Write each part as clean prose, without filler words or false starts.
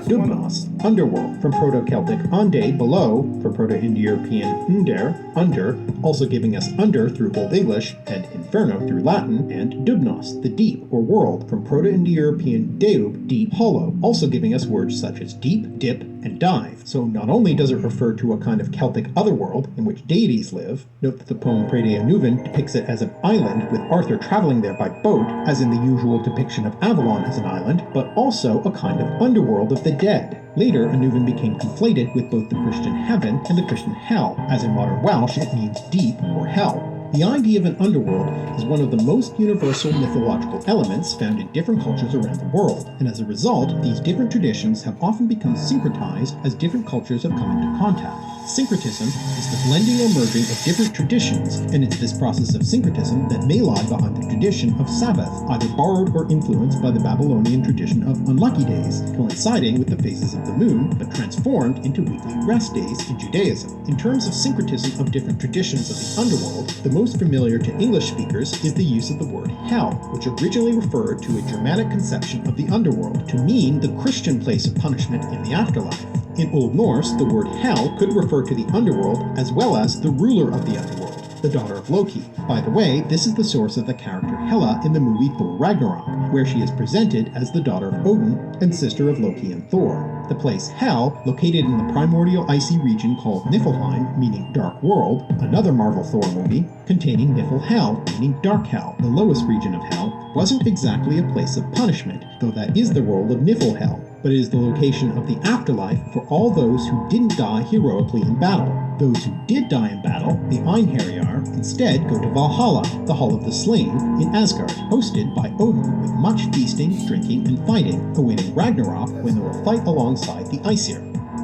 Dubnos, underworld, from Proto-Celtic ande, below, from Proto-Indo-European under, also giving us under through Old English, and inferno through Latin, and Dubnos, the deep or world, from Proto-Indo-European deub, deep, hollow, also giving us words such as deep, dip, and dive. So not only does it refer to a kind of Celtic otherworld in which deities live, note that the poem Prede Nuven depicts it as an island with Arthur traveling there by boat, as in the usual depiction of Avalon as an island, but also a kind of underworld of the dead. Later, Anuvan became conflated with both the Christian heaven and the Christian hell, as in modern Welsh it means deep or hell. The idea of an underworld is one of the most universal mythological elements found in different cultures around the world, and as a result, these different traditions have often become syncretized as different cultures have come into contact. Syncretism is the blending or merging of different traditions, and it's this process of syncretism that may lie behind the tradition of sabith, either borrowed or influenced by the Babylonian tradition of unlucky days, coinciding with the phases of the moon, but transformed into weekly rest days in Judaism. In terms of syncretism of different traditions of the underworld, the most familiar to English speakers is the use of the word hell, which originally referred to a Germanic conception of the underworld to mean the Christian place of punishment in the afterlife. In Old Norse, the word hell could refer to the underworld as well as the ruler of the underworld, the daughter of Loki. By the way, this is the source of the character Hela in the movie Thor Ragnarok, where she is presented as the daughter of Odin and sister of Loki and Thor. The place Hel, located in the primordial icy region called Niflheim, meaning dark world, another Marvel Thor movie, containing Niflhel, meaning dark hell, the lowest region of hell, wasn't exactly a place of punishment, though that is the role of Niflhel, but it is the location of the afterlife for all those who didn't die heroically in battle. Those who did die in battle, the Einherjar, instead go to Valhalla, the Hall of the Slain, in Asgard, hosted by Odin with much feasting, drinking, and fighting, awaiting Ragnarok when they will fight alongside the Aesir.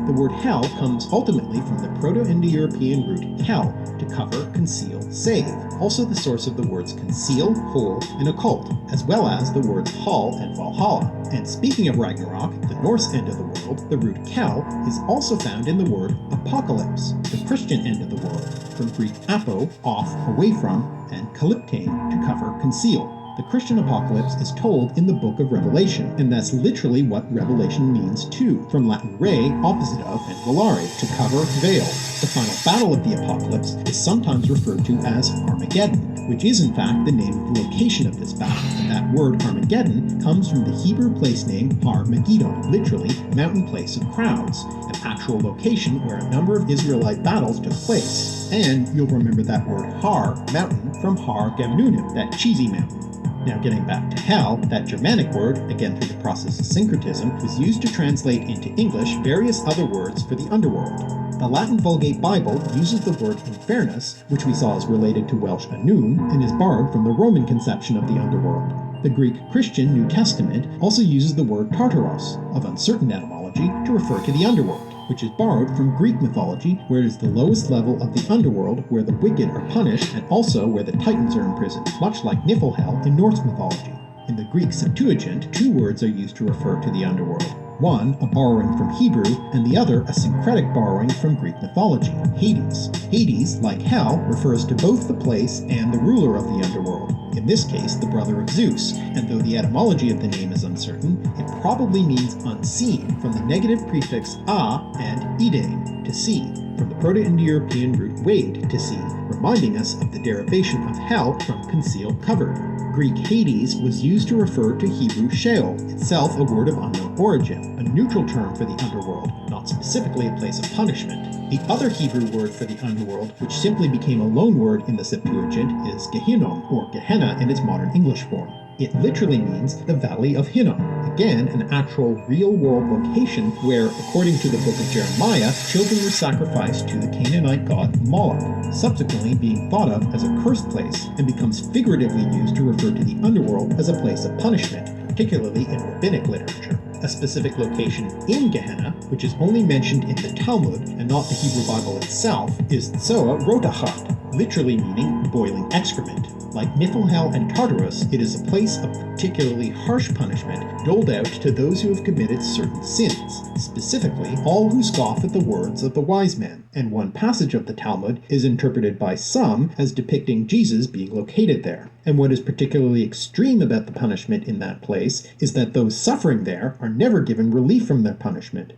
The word hell comes ultimately from the Proto-Indo-European root kel, to cover, conceal, save, also the source of the words conceal, hold, and occult, as well as the words hall and Valhalla. And speaking of Ragnarok, the Norse end of the world, the root kel is also found in the word apocalypse, the Christian end of the world, from Greek apo, off, away from, and kalyptein, to cover, conceal. The Christian apocalypse is told in the book of Revelation, and that's literally what Revelation means too, from Latin re, opposite of, and volare, to cover, veil. The final battle of the apocalypse is sometimes referred to as Armageddon, which is in fact the name of the location of this battle, and that word Armageddon comes from the Hebrew place name Har Megiddo, literally mountain place of crowds, an actual location where a number of Israelite battles took place. And you'll remember that word Har, mountain, from Har Gemnunim, that cheesy mountain. Now getting back to hell, that Germanic word, again through the process of syncretism, was used to translate into English various other words for the underworld. The Latin Vulgate Bible uses the word infernus, which we saw is related to Welsh annun, and is borrowed from the Roman conception of the underworld. The Greek Christian New Testament also uses the word Tartaros, of uncertain etymology, to refer to the underworld, which is borrowed from Greek mythology, where it is the lowest level of the underworld where the wicked are punished and also where the Titans are imprisoned, much like Niflhel in Norse mythology. In the Greek Septuagint, two words are used to refer to the underworld. One, a borrowing from Hebrew, and the other, a syncretic borrowing from Greek mythology, Hades. Hades, like hell, refers to both the place and the ruler of the underworld, in this case the brother of Zeus, and though the etymology of the name is uncertain, it probably means unseen, from the negative prefix a and idein, to see, from the Proto-Indo-European root wade, to see, reminding us of the derivation of hell from concealed, covered. Greek Hades was used to refer to Hebrew Sheol, itself a word of unknown origin, a neutral term for the underworld, not specifically a place of punishment. The other Hebrew word for the underworld, which simply became a loan word in the Septuagint, is Gehinnom, or Gehenna in its modern English form. It literally means the Valley of Hinnom, again an actual real-world location where, according to the book of Jeremiah, children were sacrificed to the Canaanite god Moloch, subsequently being thought of as a cursed place, and becomes figuratively used to refer to the underworld as a place of punishment, particularly in rabbinic literature. A specific location in Gehenna, which is only mentioned in the Talmud and not the Hebrew Bible itself, is Tzoa Rotachat, literally meaning boiling excrement. Like Niflhel and Tartarus, it is a place of particularly harsh punishment doled out to those who have committed certain sins, specifically all who scoff at the words of the wise men, and one passage of the Talmud is interpreted by some as depicting Jesus being located there. And what is particularly extreme about the punishment in that place is that those suffering there are never given relief from their punishment,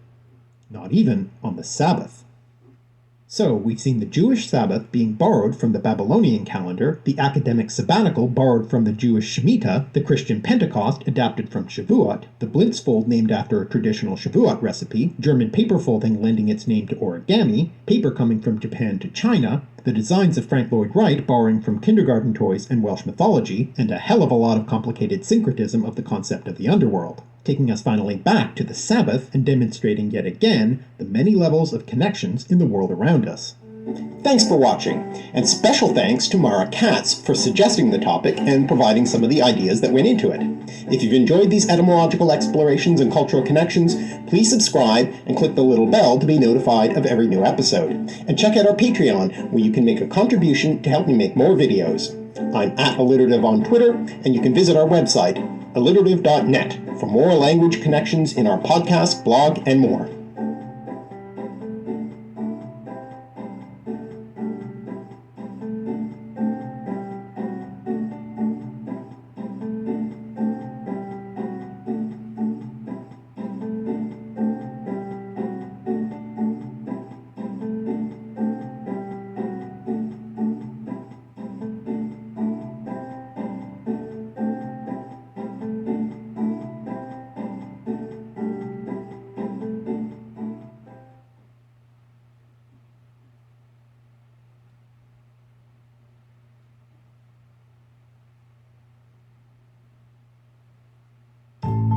not even on the Sabbath. So, we've seen the Jewish Sabbath being borrowed from the Babylonian calendar, the academic sabbatical borrowed from the Jewish Shemitah, the Christian Pentecost adapted from Shavuot, the Blitzfold named after a traditional Shavuot recipe, German paper folding lending its name to origami, paper coming from Japan to China, the designs of Frank Lloyd Wright borrowing from kindergarten toys and Welsh mythology, and a hell of a lot of complicated syncretism of the concept of the underworld, taking us finally back to the Sabbath and demonstrating yet again the many levels of connections in the world around us. Thanks for watching, and special thanks to Mara Katz for suggesting the topic and providing some of the ideas that went into it. If you've enjoyed these etymological explorations and cultural connections, please subscribe and click the little bell to be notified of every new episode. And check out our Patreon, where you can make a contribution to help me make more videos. I'm at Alliterative on Twitter, and you can visit our website, alliterative.net, for more language connections in our podcast, blog, and more.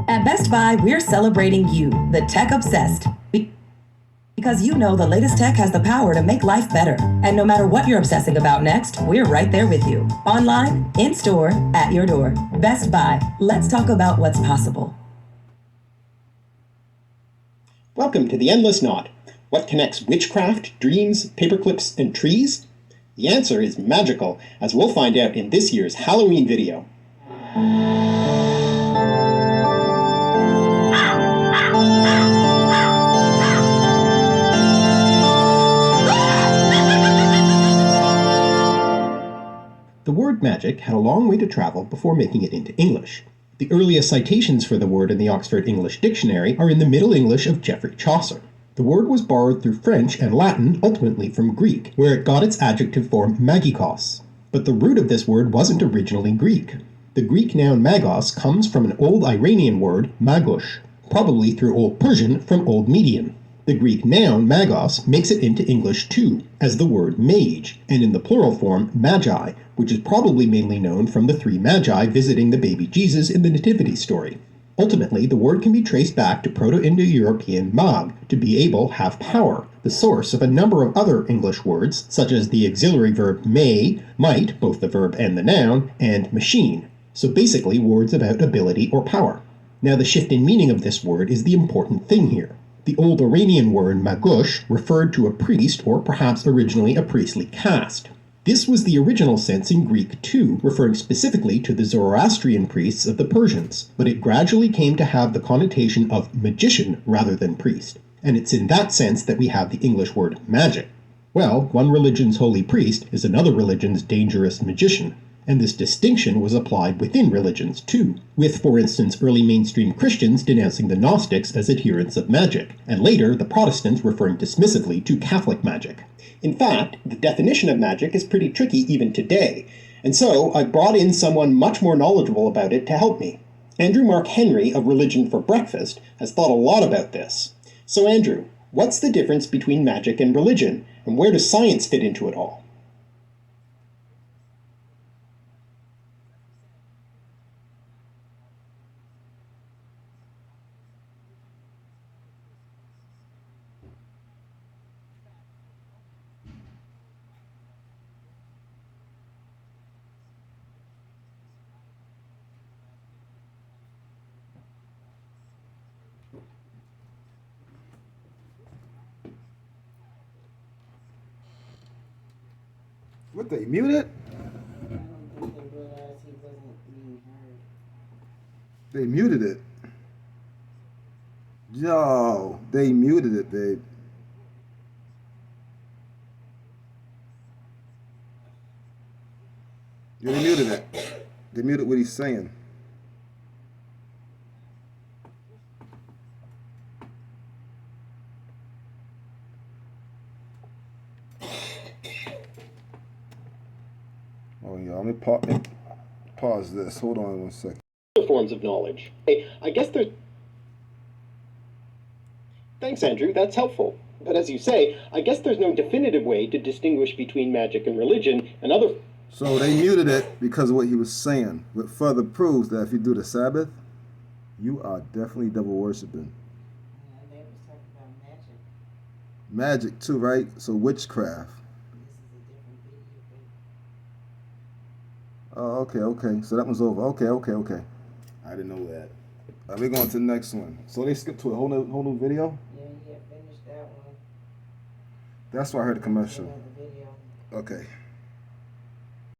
At Best Buy, we're celebrating you, the tech obsessed. Because you know the latest tech has the power to make life better. And no matter what you're obsessing about next, we're right there with you. Online, in store, at your door. Best Buy. Let's talk about what's possible. Welcome to The Endless Knot. What connects witchcraft, dreams, paperclips, and trees? The answer is magical, as we'll find out in this year's Halloween video. The word magic had a long way to travel before making it into English. The earliest citations for the word in the Oxford English Dictionary are in the Middle English of Geoffrey Chaucer. The word was borrowed through French and Latin, ultimately from Greek, where it got its adjective form magikos. But the root of this word wasn't originally Greek. The Greek noun magos comes from an Old Iranian word, magush, probably through Old Persian from Old Median. The Greek noun magos makes it into English too, as the word mage, and in the plural form magi, which is probably mainly known from the three magi visiting the baby Jesus in the Nativity story. Ultimately, the word can be traced back to Proto-Indo-European mag, to be able, have power, the source of a number of other English words, such as the auxiliary verb may, might, both the verb and the noun, and machine, so basically words about ability or power. Now the shift in meaning of this word is the important thing here. The Old Iranian word magush referred to a priest or perhaps originally a priestly caste. This was the original sense in Greek too, referring specifically to the Zoroastrian priests of the Persians, but it gradually came to have the connotation of magician rather than priest. And it's in that sense that we have the English word magic. Well, one religion's holy priest is another religion's dangerous magician. And this distinction was applied within religions too, with, for instance, early mainstream Christians denouncing the Gnostics as adherents of magic, and later the Protestants referring dismissively to Catholic magic. In fact, the definition of magic is pretty tricky even today, and so I brought in someone much more knowledgeable about it to help me. Andrew Mark Henry of Religion for Breakfast has thought a lot about this. So Andrew, what's the difference between magic and religion, and where does science fit into it all? What, they muted? I don't think they realized he wasn't being heard. They muted it. Yo, they muted it, babe. Yeah, they muted it. They muted what he's saying. Oh yeah, let me pause this. Hold on 1 second. Forms of knowledge. I guess there's... Thanks, Andrew. That's helpful. But as you say, I guess there's no definitive way to distinguish between magic and religion and other... So they muted it because of what he was saying, which further proves that if you do the Sabbath, you are definitely devil worshiping. Yeah, they was talking about magic. Magic too, right? So witchcraft. This is a different video. Oh, okay. So that one's over. Okay. I didn't know that. All right, we're going to the next one. So they skipped to a whole new video? Yeah, finished that one. That's why I heard the commercial. Another video. Okay.